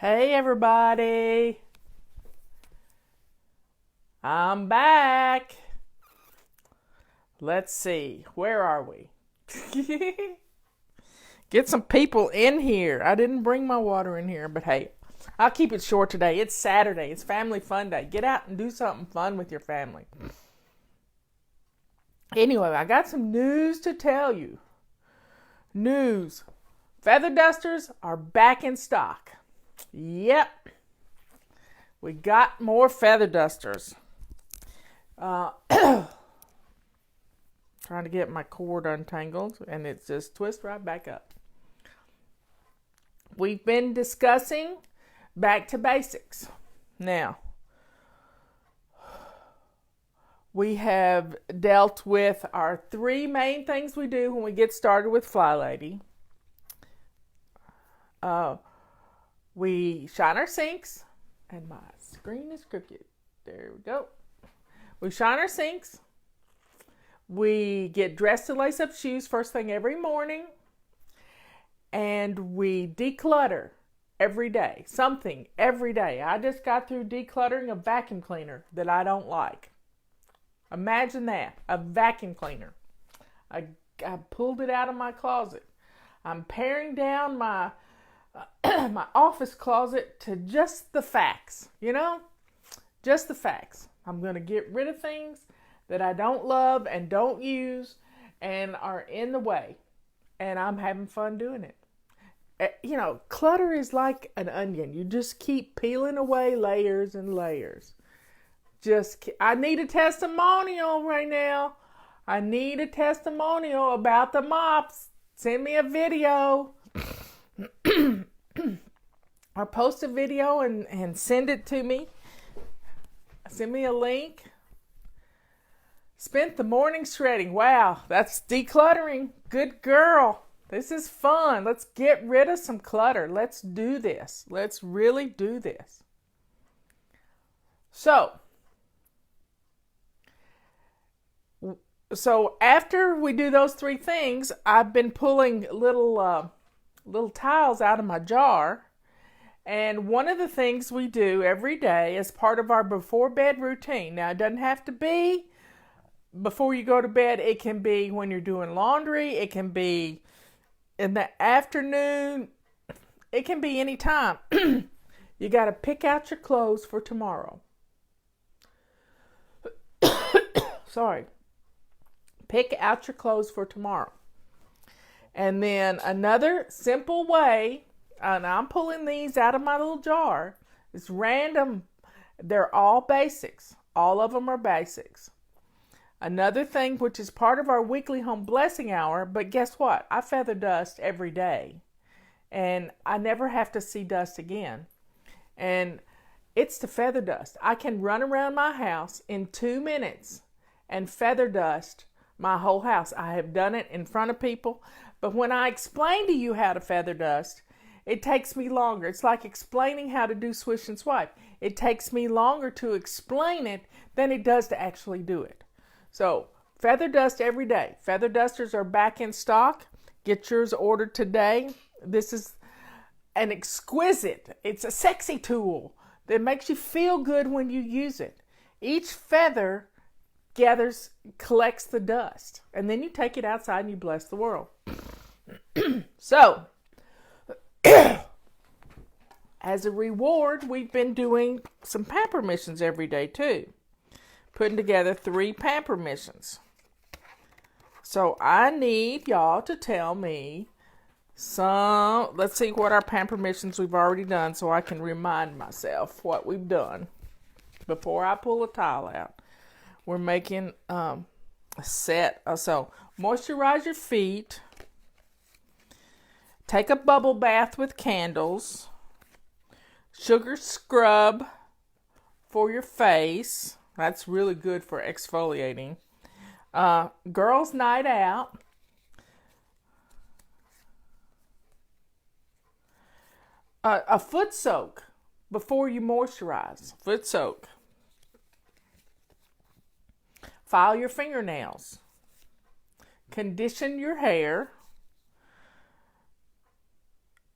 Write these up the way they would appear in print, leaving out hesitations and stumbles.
Hey everybody, I'm back. Let's see, where are we? Get some people in here. I didn't bring my water in here, but hey, I'll keep it short today. It's Saturday, it's family fun day. Get out and do something fun with your family. Anyway, I got some news to tell you. News. Feather dusters are back in stock. Yep. We got more feather dusters. Trying to get my cord untangled, and it just twists right back up. We've been discussing back to basics. Now, we have dealt with our three main things we do when we get started with Fly Lady. We shine our sinks, and my screen is crooked. There we go. We shine our sinks. We get dressed to lace up shoes first thing every morning. And we declutter every day. Something every day. I just got through decluttering a vacuum cleaner that I don't like. Imagine that. A vacuum cleaner. I pulled it out of my closet. I'm paring down my my office closet to just the facts, just the facts. I'm going to get rid of things that I don't love and don't use and are in the way, and I'm having fun doing it. Clutter is like an onion. You just keep peeling away layers and layers. I need a testimonial right now. I need a testimonial about the mops. Send me a video. Or post a video and send it to me. Send me a link. Spent the morning shredding. Wow, that's decluttering. Good girl. This is fun. Let's get rid of some clutter. Let's do this. Let's really do this. So after we do those three things, I've been pulling little tiles out of my jar. And one of the things we do every day as part of our before bed routine. Now, it doesn't have to be before you go to bed. It can be when you're doing laundry. It can be in the afternoon. It can be any time. You got to pick out your clothes for tomorrow. Sorry. Pick out your clothes for tomorrow. And then another simple way, and I'm pulling these out of my little jar. It's random. They're all basics. All of them are basics. Another thing, which is part of our weekly home blessing hour, but guess what? I feather dust every day. And I never have to see dust again. And it's the feather dust. I can run around my house in 2 minutes and feather dust my whole house. I have done it in front of people. But when I explain to you how to feather dust, it takes me longer. It's like explaining how to do swish and swipe. It takes me longer to explain it than it does to actually do it. So, feather dust every day. Feather dusters are back in stock. Get yours ordered today. This is an exquisite, it's a sexy tool that makes you feel good when you use it. Each feather collects the dust, and then you take it outside and you bless the world. So, as a reward, we've been doing some pamper missions every day too. Putting together 3 pamper missions. So I need y'all to tell me let's see what our pamper missions we've already done so I can remind myself what we've done before I pull a tile out. We're making a set. So moisturize your feet. Take a bubble bath with candles. Sugar scrub for your face. That's really good for exfoliating. Girls' night out. A foot soak before you moisturize. Foot soak. File your fingernails. Condition your hair.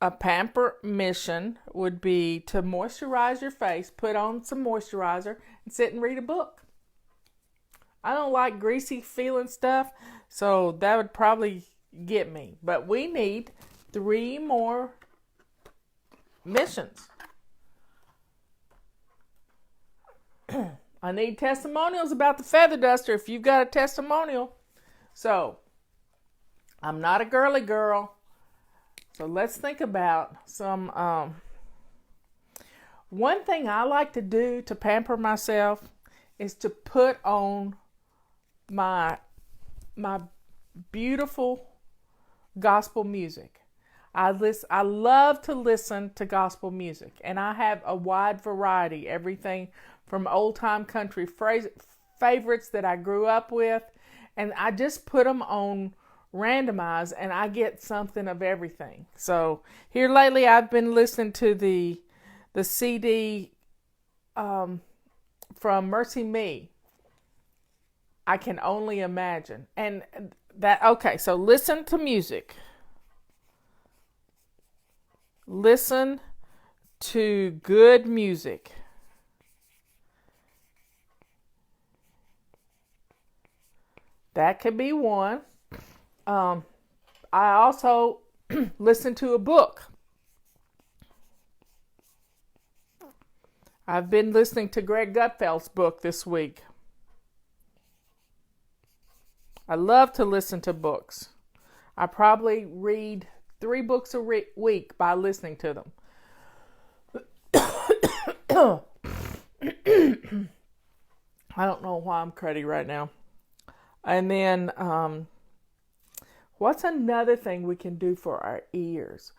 A pamper mission would be to moisturize your face, put on some moisturizer, and sit and read a book. I don't like greasy feeling stuff, so that would probably get me. But we need 3 more missions. I need testimonials about the feather duster if you've got a testimonial. So, I'm not a girly girl. So let's think about some, one thing I like to do to pamper myself is to put on my beautiful gospel music. I love to listen to gospel music, and I have a wide variety, everything from old-time country favorites that I grew up with, and I just put them on randomize, and I get something of everything. So here lately I've been listening to the CD from Mercy Me. I Can Only Imagine. And that, okay, so listen to music. Listen to good music. That could be one. I also listen to a book. I've been listening to Greg Gutfeld's book this week. I love to listen to books. I probably read 3 books a week by listening to them. I don't know why I'm cruddy right now. And then, what's another thing we can do for our ears?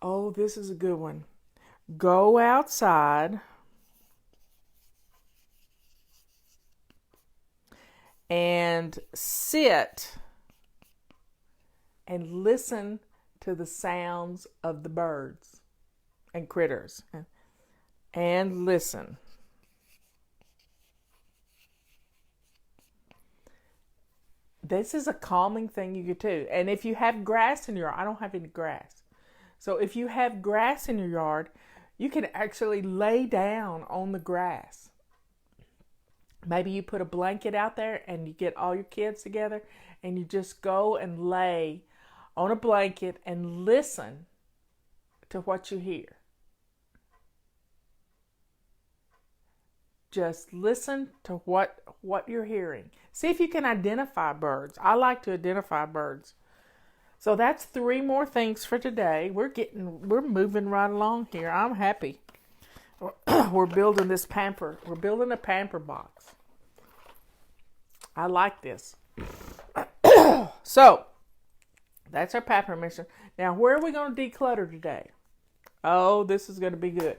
Oh, this is a good one. Go outside and sit and listen to the sounds of the birds and critters. And listen. This is a calming thing you could do. And if you have grass in your yard, I don't have any grass. So if you have grass in your yard, you can actually lay down on the grass. Maybe you put a blanket out there and you get all your kids together and you just go and lay on a blanket and listen to what you hear. Just listen to what you're hearing. See if you can identify birds. I like to identify birds. So that's 3 more things for today. We're moving right along here. I'm happy. We're building this pamper. We're building a pamper box. I like this. So that's our pamper mission. Now, where are we going to declutter today? Oh, this is going to be good.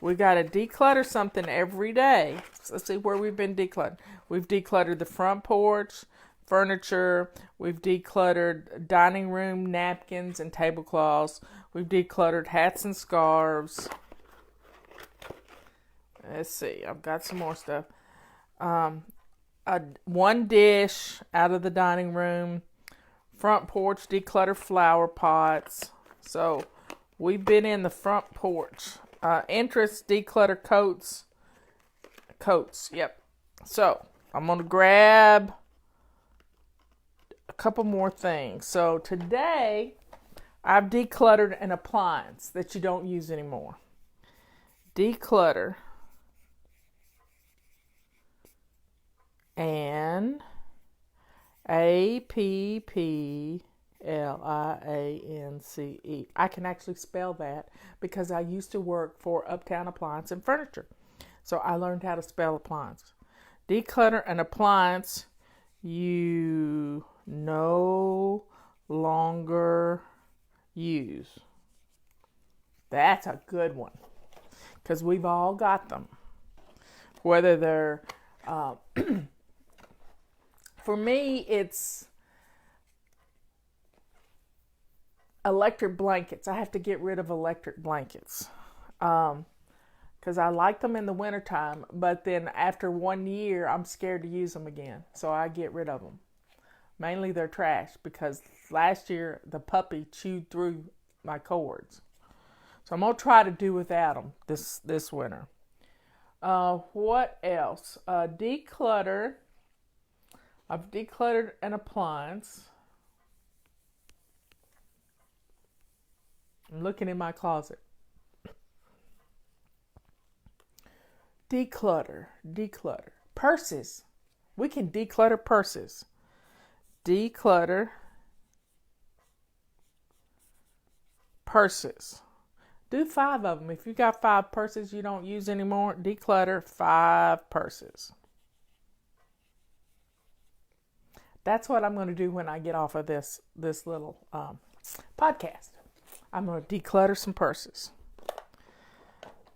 We got to declutter something every day. So let's see where we've been decluttering. We've decluttered the front porch, furniture. We've decluttered dining room napkins and tablecloths. We've decluttered hats and scarves. Let's see. I've got some more stuff. One dish out of the dining room. Front porch, declutter flower pots. So we've been in the front porch. Entrance, declutter coats. Coats, yep. So I'm going to grab a couple more things. So today I've decluttered an appliance that you don't use anymore. Declutter an APPLIANCE. I can actually spell that because I used to work for Uptown Appliance and Furniture. So I learned how to spell appliance. Declutter an appliance you no longer use. That's a good one because we've all got them. Whether they're, for me, it's electric blankets. I have to get rid of electric blankets because I like them in the wintertime, but then after 1 year, I'm scared to use them again, so I get rid of them. Mainly they're trash because last year the puppy chewed through my cords. So I'm going to try to do without them this winter. What else? Declutter. I've decluttered an appliance. I'm looking in my closet. Declutter. Purses. We can declutter purses. Declutter purses. Do 5 of them. If you got 5 purses you don't use anymore, declutter 5 purses. That's what I'm going to do when I get off of this little podcast. I'm going to declutter some purses.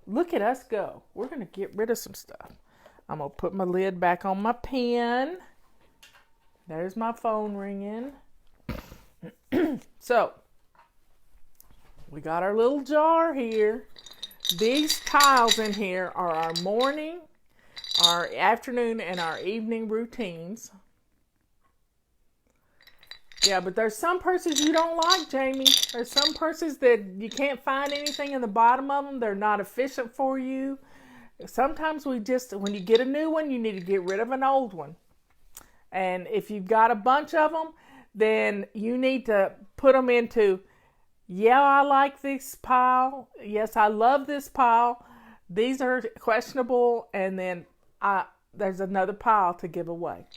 Look at us go. We're going to get rid of some stuff. I'm going to put my lid back on my pen. There's my phone ringing. So, we got our little jar here. These tiles in here are our morning, our afternoon, and our evening routines. Yeah, but there's some purses you don't like, Jamie. There's some purses that you can't find anything in the bottom of them. They're not efficient for you. Sometimes when you get a new one, you need to get rid of an old one. And if you've got a bunch of them, then you need to put them into, yeah, I like this pile. Yes, I love this pile. These are questionable. And then there's another pile to give away.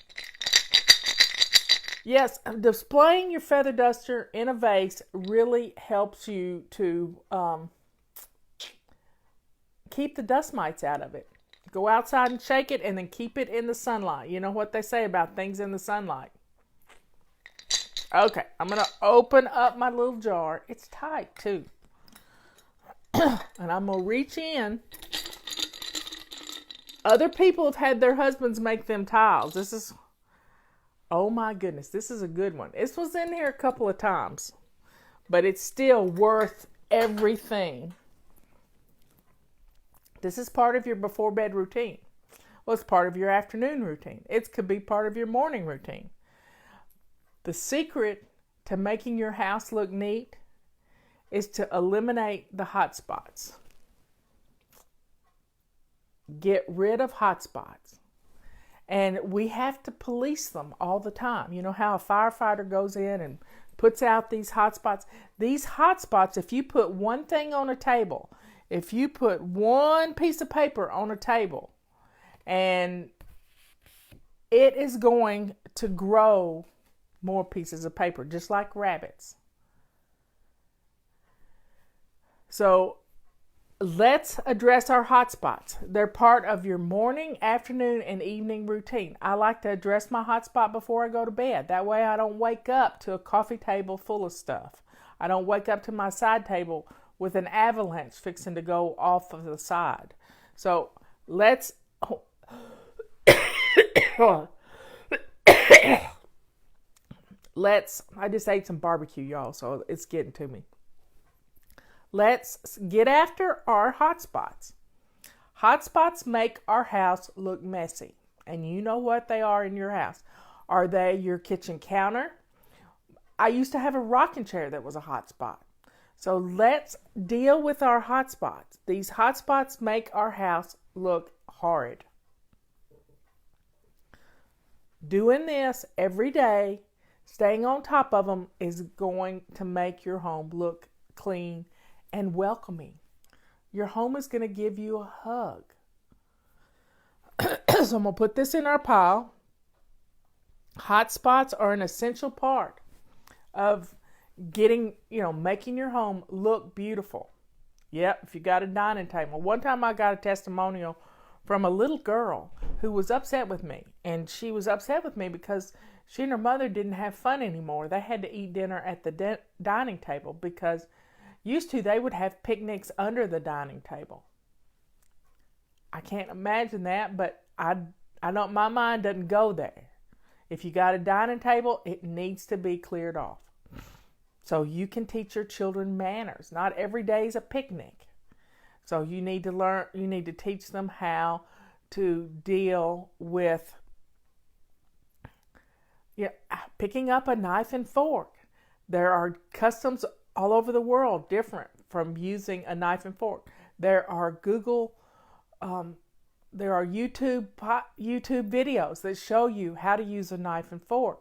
Yes, displaying your feather duster in a vase really helps you to keep the dust mites out of it. Go outside and shake it and then keep it in the sunlight. You know what they say about things in the sunlight. Okay, I'm going to open up my little jar. It's tight too. And I'm going to reach in. Other people have had their husbands make them tiles. Oh my goodness, this is a good one. This was in here a couple of times, but it's still worth everything. This is part of your before bed routine. Well, it's part of your afternoon routine. It could be part of your morning routine. The secret to making your house look neat is to eliminate the hot spots. Get rid of hot spots. And we have to police them all the time. You know how a firefighter goes in and puts out these hot spots? These hot spots, if you put one thing on a table, if you put one piece of paper on a table, and it is going to grow more pieces of paper, just like rabbits. So let's address our hot spots. They're part of your morning, afternoon, and evening routine. I like to address my hot spot before I go to bed. That way I don't wake up to a coffee table full of stuff. I don't wake up to my side table with an avalanche fixing to go off of the side. So let's... I just ate some barbecue, y'all, so it's getting to me. Let's get after our hot spots. Hot spots make our house look messy. And you know what they are in your house. Are they your kitchen counter? I used to have a rocking chair that was a hot spot. So let's deal with our hot spots. These hot spots make our house look horrid. Doing this every day, staying on top of them, is going to make your home look clean and welcoming. Your home is going to give you a hug. So I'm going to put this in our pile. Hot spots are an essential part of making your home look beautiful. Yep, if you got a dining table. One time I got a testimonial from a little girl who was upset with me. And she was upset with me because she and her mother didn't have fun anymore. They had to eat dinner at the dining table because used to, they would have picnics under the dining table. I can't imagine that, but I don't. My mind doesn't go there. If you got a dining table, it needs to be cleared off. So you can teach your children manners. Not every day is a picnic. So you need to learn. You need to teach them how to deal with picking up a knife and fork. There are customs all over the world different from using a knife and fork. There are YouTube videos that show you how to use a knife and fork.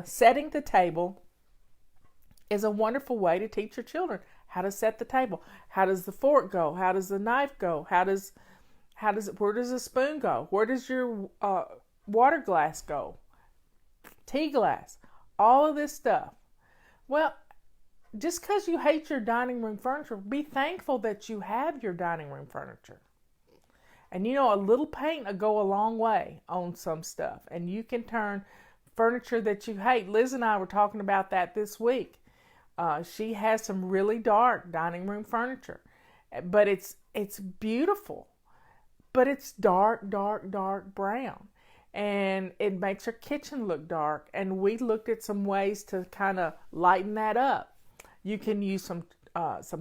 Setting the table is a wonderful way to teach your children how to set the table. How does the fork go? How does the knife go? Where does the spoon go? Where does your water glass go? Tea glass? All of this stuff. Well, just because you hate your dining room furniture, be thankful that you have your dining room furniture. And a little paint will go a long way on some stuff. And you can turn furniture that you hate. Liz and I were talking about that this week. She has some really dark dining room furniture. But it's beautiful. But it's dark brown. And it makes her kitchen look dark. And we looked at some ways to kind of lighten that up. You can use some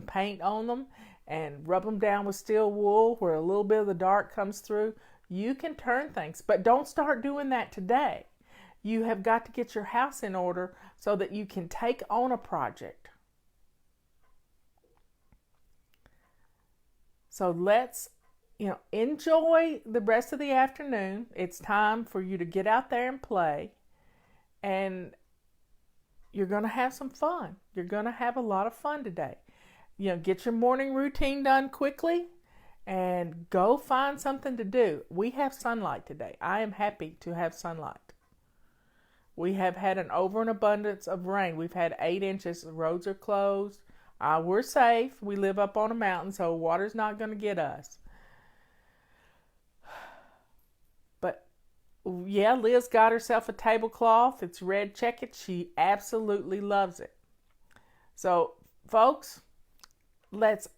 paint on them and rub them down with steel wool where a little bit of the dark comes through. You can turn things, but don't start doing that today. You have got to get your house in order so that you can take on a project. So let's, enjoy the rest of the afternoon. It's time for you to get out there and play, and you're going to have some fun. You're going to have a lot of fun today. Get your morning routine done quickly and go find something to do. We have sunlight today. I am happy to have sunlight. We have had an overabundance of rain. We've had 8 inches. The roads are closed. We're safe. We live up on a mountain, so water's not going to get us. But, yeah, Liz got herself a tablecloth. It's red checkered. She absolutely loves it. So, folks, let's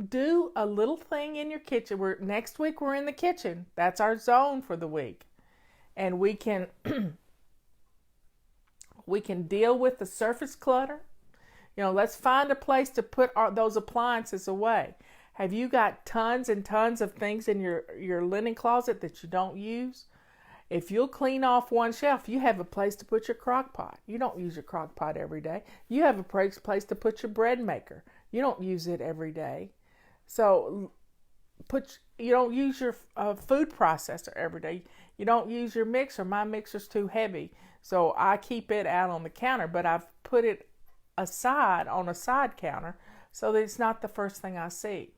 do a little thing in your kitchen. Next week we're in the kitchen. That's our zone for the week. And we can deal with the surface clutter. Let's find a place to put those appliances away. Have you got tons and tons of things in your linen closet that you don't use? If you'll clean off one shelf, you have a place to put your crock pot. You don't use your crock pot every day. You have a place to put your bread maker. You don't use it every day. So you don't use your food processor every day. You don't use your mixer. My mixer's too heavy, so I keep it out on the counter, but I've put it aside on a side counter so that it's not the first thing I see.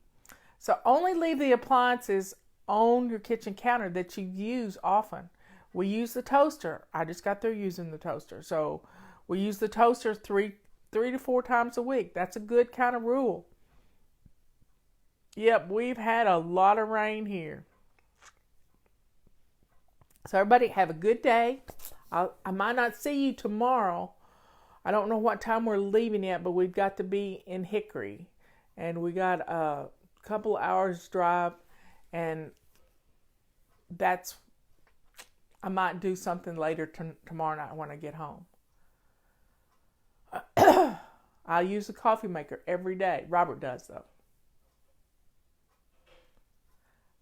So only leave the appliances on your kitchen counter that you use often. We use the toaster. I just got through using the toaster. So we use the toaster three to 4 times a week. That's a good kind of rule. Yep, we've had a lot of rain here. So everybody have a good day. I might not see you tomorrow. I don't know what time we're leaving yet, but we've got to be in Hickory. And we got a couple hours drive, and I might do something later tomorrow night when I get home. I use a coffee maker every day. Robert does, though.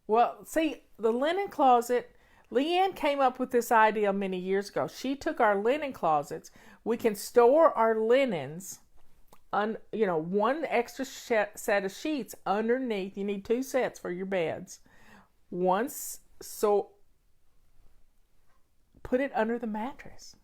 Well, see, the linen closet, Leanne came up with this idea many years ago. She took our linen closets. We can store our linens on, one extra set of sheets underneath. You need 2 sets for your beds. So put it under the mattress.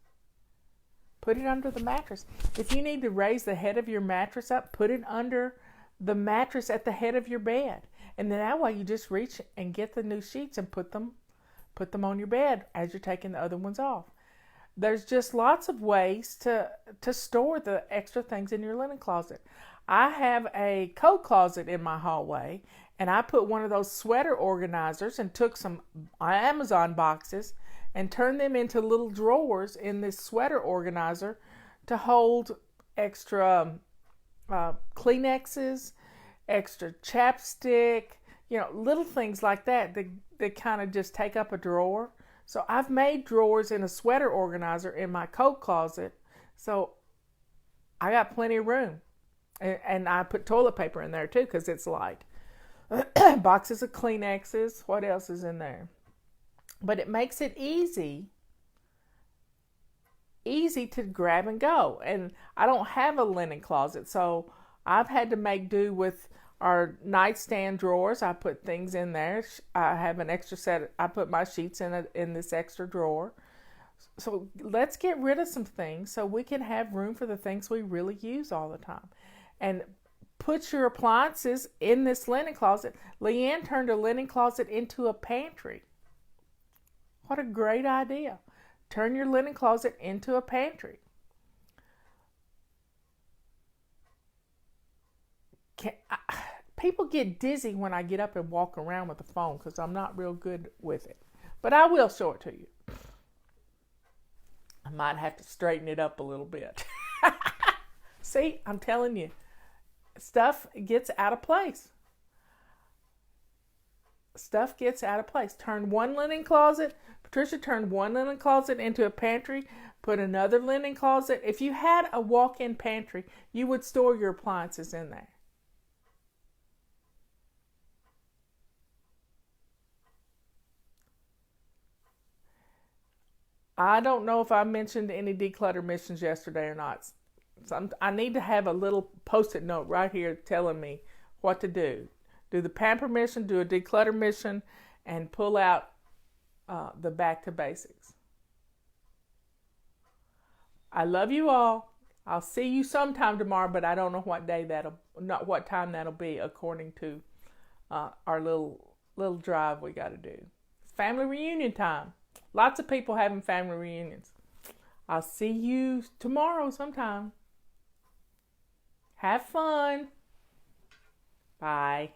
Put it under the mattress. If you need to raise the head of your mattress up, put it under the mattress at the head of your bed. And then that way you just reach and get the new sheets and put them on your bed as you're taking the other ones off. There's just lots of ways to store the extra things in your linen closet. I have a coat closet in my hallway, and I put one of those sweater organizers and took some Amazon boxes and turned them into little drawers in this sweater organizer to hold extra Kleenexes, extra chapstick, little things like that kind of just take up a drawer. So I've made drawers in a sweater organizer in my coat closet, so I got plenty of room. And I put toilet paper in there too because it's light. Boxes of Kleenexes. What else is in there? But it makes it easy easy to grab and go. And I don't have a linen closet, so I've had to make do with our nightstand drawers. I put things in there. I have an extra set. I put my sheets in this extra drawer. So let's get rid of some things so we can have room for the things we really use all the time. And put your appliances in this linen closet. Leanne turned a linen closet into a pantry. What a great idea. Turn your linen closet into a pantry. People get dizzy when I get up and walk around with the phone because I'm not real good with it. But I will show it to you. I might have to straighten it up a little bit. See, I'm telling you, stuff gets out of place. Stuff gets out of place. Turn one linen closet. Patricia turned one linen closet into a pantry. Put another linen closet. If you had a walk-in pantry, you would store your appliances in there. I don't know if I mentioned any declutter missions yesterday or not. I need to have a little post-it note right here telling me what to do. Do the pamper mission, do a declutter mission, and pull out the back to basics. I love you all. I'll see you sometime tomorrow, but I don't know what time that'll be according to our little drive we got to do. Family reunion time. Lots of people having family reunions. I'll see you tomorrow sometime. Have fun. Bye.